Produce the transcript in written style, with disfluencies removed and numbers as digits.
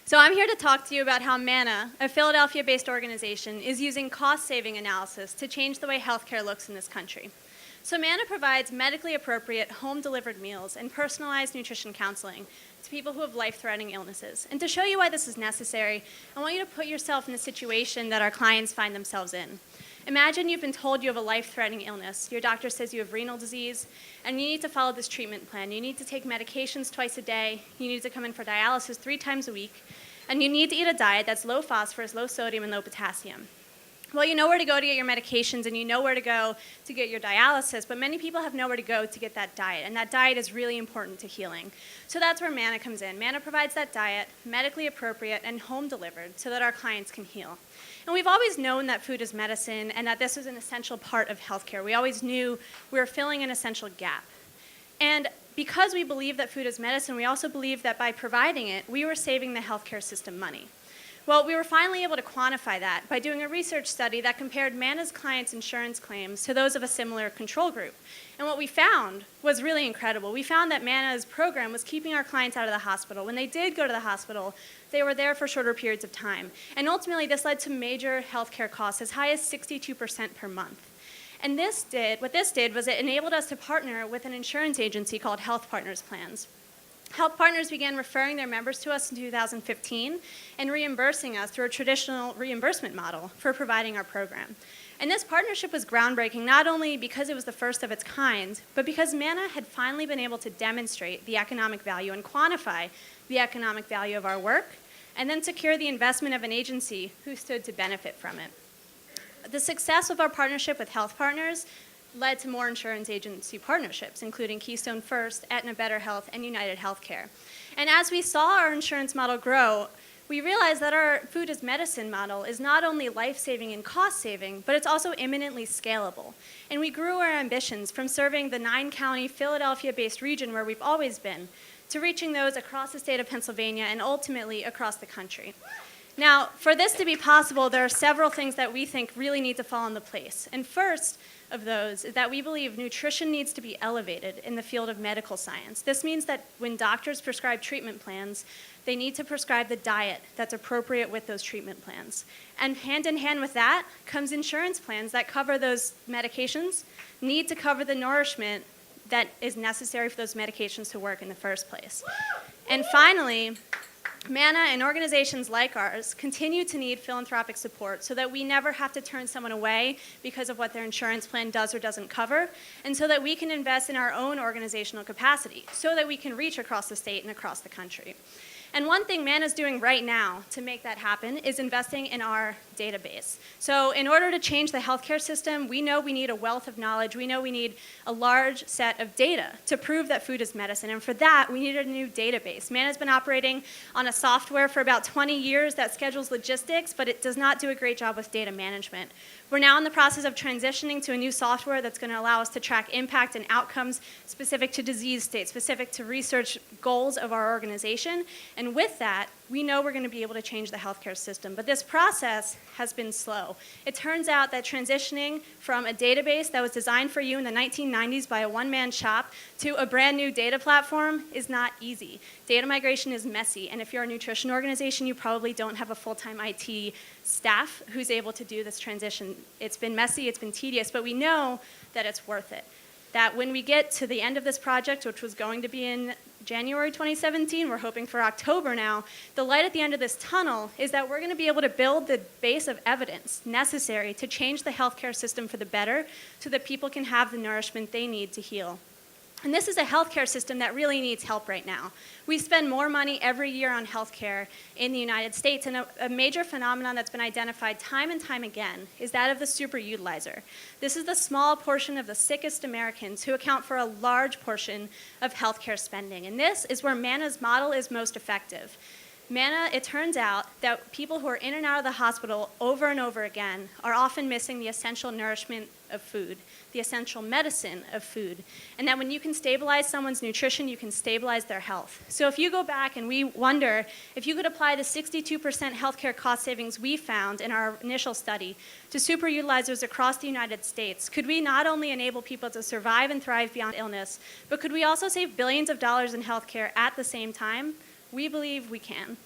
So I'm here to talk to you about how MANA, a Philadelphia-based organization, is using cost-saving analysis to change the way healthcare looks in this country. So MANA provides medically appropriate home-delivered meals and personalized nutrition counseling to people who have life-threatening illnesses. And to show you why this is necessary, I want you to put yourself in the situation that our clients find themselves in. Imagine you've been told you have a life-threatening illness. Your doctor says you have renal disease, and you need to follow this treatment plan. You need to take medications twice a day. You need to come in for dialysis 3 times a week. And you need to eat a diet that's low phosphorus, low sodium, and low potassium. Well, you know where to go to get your medications, and you know where to go to get your dialysis, but many people have nowhere to go to get that diet, and that diet is really important to healing. So that's where MANA comes in. MANA provides that diet, medically appropriate and home-delivered, so that our clients can heal. And we've always known that food is medicine and that this is an essential part of healthcare. We always knew we were filling an essential gap. And because we believe that food is medicine, we also believe that by providing it, we were saving the healthcare system money. Well, we were finally able to quantify that by doing a research study that compared MANA's clients' insurance claims to those of a similar control group. And what we found was really incredible. We found that MANA's program was keeping our clients out of the hospital. When they did go to the hospital, they were there for shorter periods of time. And ultimately, this led to major healthcare costs as high as 62% per month. And what this did was it enabled us to partner with an insurance agency called Health Partners Plans. Health Partners began referring their members to us in 2015 and reimbursing us through a traditional reimbursement model for providing our program. And this partnership was groundbreaking not only because it was the first of its kind, but because MANA had finally been able to demonstrate the economic value and quantify the economic value of our work, and then secure the investment of an agency who stood to benefit from it. The success of our partnership with Health Partners led to more insurance agency partnerships, including Keystone First, Aetna Better Health, and United Healthcare. And as we saw our insurance model grow, we realized that our food as medicine model is not only life-saving and cost-saving, but it's also imminently scalable. And we grew our ambitions from serving the 9-county Philadelphia-based region where we've always been, to reaching those across the state of Pennsylvania and ultimately across the country. Now, for this to be possible, there are several things that we think really need to fall into place. And first of those is that we believe nutrition needs to be elevated in the field of medical science. This means that when doctors prescribe treatment plans, they need to prescribe the diet that's appropriate with those treatment plans. And hand in hand with that comes insurance plans that cover those medications, need to cover the nourishment that is necessary for those medications to work in the first place. And finally, MANA and organizations like ours continue to need philanthropic support so that we never have to turn someone away because of what their insurance plan does or doesn't cover, and so that we can invest in our own organizational capacity so that we can reach across the state and across the country. And one thing MANA is doing right now to make that happen is investing in our database. So in order to change the healthcare system, we know we need a wealth of knowledge. We know we need a large set of data to prove that food is medicine. And for that, we need a new database. MANA has been operating on a software for about 20 years that schedules logistics, but it does not do a great job with data management. We're now in the process of transitioning to a new software that's going to allow us to track impact and outcomes specific to disease states, specific to research goals of our organization. And with that, we know we're going to be able to change the healthcare system. But this process has been slow. It turns out that transitioning from a database that was designed for you in the 1990s by a one-man shop to a brand new data platform is not easy. Data migration is messy, and if you're a nutrition organization, you probably don't have a full-time IT staff who's able to do this transition. It's been messy, it's been tedious, but we know that it's worth it. That when we get to the end of this project, which was going to be in January 2017, we're hoping for October now, the light at the end of this tunnel is that we're going to be able to build the base of evidence necessary to change the healthcare system for the better so that people can have the nourishment they need to heal. And this is a healthcare system that really needs help right now. We spend more money every year on healthcare in the United States, and a major phenomenon that's been identified time and time again is that of the superutilizer. This is the small portion of the sickest Americans who account for a large portion of healthcare spending, and this is where MANA's model is most effective. MANA, it turns out that people who are in and out of the hospital over and over again are often missing the essential nourishment of food, the essential medicine of food, and that when you can stabilize someone's nutrition, you can stabilize their health. So if you go back and we wonder if you could apply the 62% healthcare cost savings we found in our initial study to superutilizers across the United States, could we not only enable people to survive and thrive beyond illness, but could we also save billions of dollars in healthcare at the same time? We believe we can.